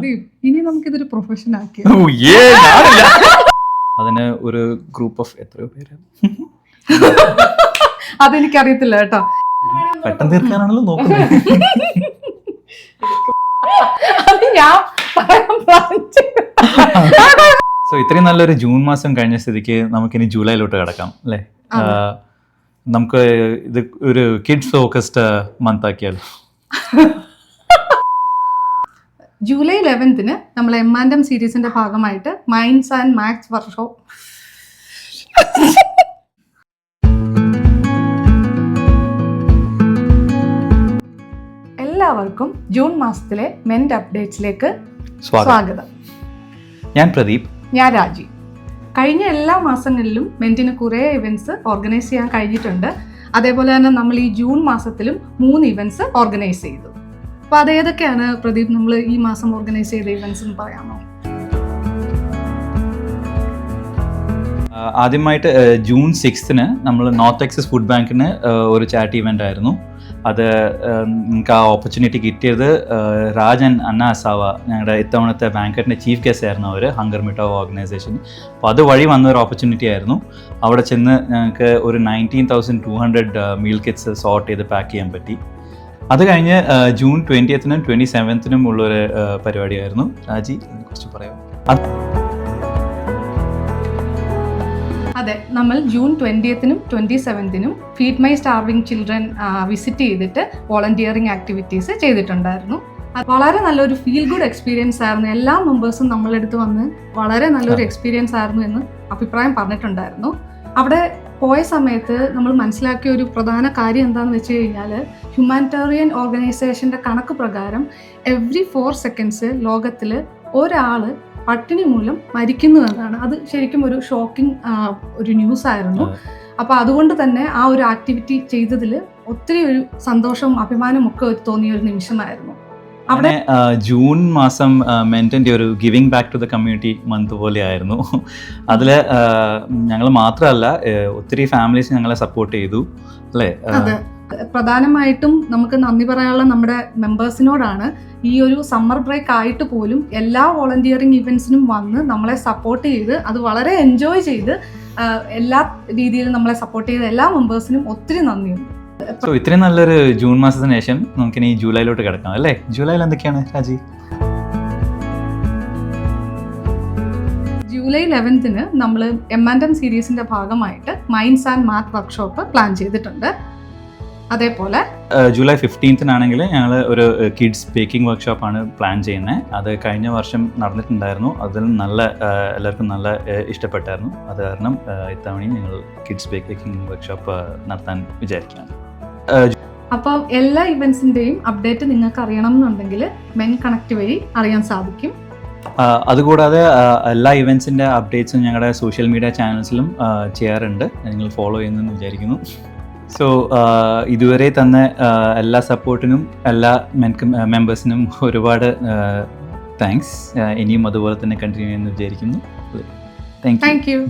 പ്രദീപ്, ഇനി നമുക്കിതൊരു പ്രൊഫഷൻ ആക്കി. അതിന് ഒരു ഗ്രൂപ്പ് ഓഫ് എത്രയോ പേര് അതെനിക്കറിയത്തില്ല കേട്ടോ. പെട്ടെന്ന് തീർക്കാനാണല്ലോ നോക്കുന്നത്. അത് ഞാൻ സോ ഇത്രയും നല്ലൊരു ജൂൺ മാസം കഴിഞ്ഞ സ്ഥിതിക്ക് നമുക്കിനി ജൂലൈയിലോട്ട് കിടക്കാം അല്ലേ? നമുക്ക് ഇത് ഒരു കിഡ്സ് ഫോക്കസ്ഡ് മന്ത് ആക്കിയാലോ? ജൂലൈ 11 നമ്മൾ എം&എം സീരീസിന്റെ ഭാഗമായിട്ട് മൈൻഡ്സ് ആൻഡ് മാത്സ് വർക്ക്ഷോപ്പ്. എല്ലാവർക്കും ജൂൺ മാസത്തിലെ മെന്റ് അപ്ഡേറ്റ്സിലേക്ക് സ്വാഗതം. ഞാൻ പ്രദീപ്. ഞാൻ രാജി. കഴിഞ്ഞ എല്ലാ മാസങ്ങളിലും മെന്റിന് കുറേ ഇവന്റ്സ് ഓർഗനൈസ് ചെയ്യാൻ കഴിഞ്ഞിട്ടുണ്ട്. അതേപോലെ തന്നെ നമ്മൾ ഈ ജൂൺ മാസത്തിലും 3 ഇവന്റ്സ് ഓർഗനൈസ് ചെയ്തു. അപ്പോൾ അതേതൊക്കെയാണ് പ്രദീപ് നമ്മൾ ഈ മാസം ഓർഗനൈസ് ചെയ്ത ഇവന്റ്സ് എന്ന് പറയാമോ? ആദ്യമായിട്ട് ജൂൺ 6 നമ്മൾ നോർത്ത് എക്സസ് ഫുഡ് ബാങ്കിന് ഒരു ചാരിറ്റി ഇവൻ്റ് ആയിരുന്നു. അത് നമുക്ക് ആ ഓപ്പർച്യൂണിറ്റി കിട്ടിയത് രാജ് ആൻഡ് അന്ന അസാവ, ഞങ്ങളുടെ ഇത്തവണത്തെ ബാങ്കറ്റിൻ്റെ ചീഫ് ഗസ്റ്റ് ആയിരുന്നു അവർ, ഹങ്കർ മിട്ടോ ഓർഗനൈസേഷൻ. അപ്പോൾ അതുവഴി വന്ന ഒരു ഓപ്പർച്യൂണിറ്റി ആയിരുന്നു. അവിടെ ചെന്ന് ഞങ്ങൾക്ക് ഒരു 19,200 മീൽ കിറ്റ്സ് സോർട്ട് ചെയ്ത് പാക്ക് ചെയ്യാൻ പറ്റി. അത് കഴിഞ്ഞ് ജൂൺ 20നും 27നും ഉള്ളൊരു പരിപാടിയായിരുന്നു. രാജി അതിനെക്കുറിച്ച് പറയാം. അതെ, നമ്മൾ ജൂൺ 20നും 27നും feed my starving children visit ചെയ്തിട്ട് വോളണ്ടിയറിങ് ആക്ടിവിറ്റീസ് ചെയ്തിട്ടുണ്ടായിരുന്നു. വളരെ നല്ലൊരു ഫീൽ ഗുഡ് എക്സ്പീരിയൻസ് ആയിരുന്നു. എല്ലാ മെമ്പേഴ്സും നമ്മളെടുത്ത് വന്ന് വളരെ നല്ലൊരു എക്സ്പീരിയൻസ് ആയിരുന്നു എന്ന് അഭിപ്രായം പറഞ്ഞിട്ടുണ്ടായിരുന്നു. അവിടെ പോയ സമയത്ത് നമ്മൾ മനസ്സിലാക്കിയ ഒരു പ്രധാന കാര്യം എന്താണെന്ന് വെച്ച് കഴിഞ്ഞാൽ, ഹ്യൂമാനിറ്റേറിയൻ ഓർഗനൈസേഷൻ്റെ കണക്ക് പ്രകാരം എവ്രി 4 seconds ലോകത്തിൽ ഒരാൾ പട്ടിണി മൂലം മരിക്കുന്നു എന്നാണ്. അത് ശരിക്കും ഒരു ഷോക്കിംഗ് ഒരു ന്യൂസ് ആയിരുന്നു. അപ്പോൾ അതുകൊണ്ട് തന്നെ ആ ഒരു ആക്ടിവിറ്റി ചെയ്തതിൽ ഒത്തിരി ഒരു സന്തോഷവും അഭിമാനവും ഒക്കെ തോന്നിയ ഒരു നിമിഷമായിരുന്നു. അവിടെ ജൂൺ മാസം മെന്റിൻ്റെ ഒരു giving back to the community month പോലെ ആയിരുന്നു. അതിൽ ഞങ്ങൾ മാത്രമല്ല, ഒത്തിരി ഫാമിലീസ് ഞങ്ങളെ സപ്പോർട്ട് ചെയ്തു അല്ലേ? അതെ, പ്രധാനമായിട്ടും നമുക്ക് നന്ദി പറയാനുള്ള നമ്മുടെ മെമ്പേഴ്സിനോടാണ്. ഈ ഒരു സമ്മർ ബ്രേക്ക് ആയിട്ട് പോലും എല്ലാ വോളണ്ടിയറിങ് ഇവന്റ്സിനും വന്ന് നമ്മളെ സപ്പോർട്ട് ചെയ്ത് അത് വളരെ എൻജോയ് ചെയ്ത് എല്ലാ രീതിയിലും നമ്മളെ സപ്പോർട്ട് ചെയ്ത എല്ലാ മെമ്പേഴ്സിനും ഒത്തിരി നന്ദിയുണ്ട്. സോ ഇത്രയും നല്ലൊരു ജൂൺ മാസത്തിന് ശേഷം നമുക്കിനി ജൂലൈയിലോട്ട് കിടക്കാം അല്ലേ? ജൂലൈയിൽ എന്തൊക്കെയാണ് രാജി? ജൂലൈ 11 നമ്മൾ എം&എം സീരീസിന്റെ ഭാഗമായിട്ട് minds and math workshop plan ചെയ്തിട്ടുണ്ട്. അതേപോലെ ജൂലൈ 15 ഞങ്ങൾ ഒരു കിഡ്സ് ബേക്കിംഗ് വർക്ക്ഷോപ്പാണ് പ്ലാൻ ചെയ്യുന്നത്. അത് കഴിഞ്ഞ വർഷം നടന്നിട്ടുണ്ടായിരുന്നു. അതിൽ എല്ലാവർക്കും നല്ല ഇഷ്ടപ്പെട്ടായിരുന്നു. അത് കാരണം ഇത്തവണയും ഞങ്ങൾ കിഡ്സ് ബേക്കിംഗ് വർക്ക്ഷോപ്പ് നടത്താൻ വിചാരിക്കുകയാണ്. അപ്പോൾ എല്ലാ ഇവന്റ്സിൻ്റെയും അപ്ഡേറ്റ് നിങ്ങൾക്ക് അറിയണം എന്നുണ്ടെങ്കിൽ മെൻ കണക്ട് വഴി അറിയാൻ സാധിക്കും. അതുകൂടാതെ എല്ലാ ഇവൻറ്റ്സിൻ്റെ അപ്ഡേറ്റ്സും ഞങ്ങളുടെ സോഷ്യൽ മീഡിയ ചാനൽസിലും ചെയ്യാറുണ്ട്. നിങ്ങൾ ഫോളോ ചെയ്യുന്നെന്ന് വിചാരിക്കുന്നു. സോ ഇതുവരെ തന്നെ എല്ലാ സപ്പോർട്ടിനും എല്ലാ മെമ്പേഴ്സിനും ഒരുപാട് താങ്ക്സ്. ഇനിയും അതുപോലെ തന്നെ കണ്ടിന്യൂ ചെയ്യുമെന്ന് വിചാരിക്കുന്നു. Thank you.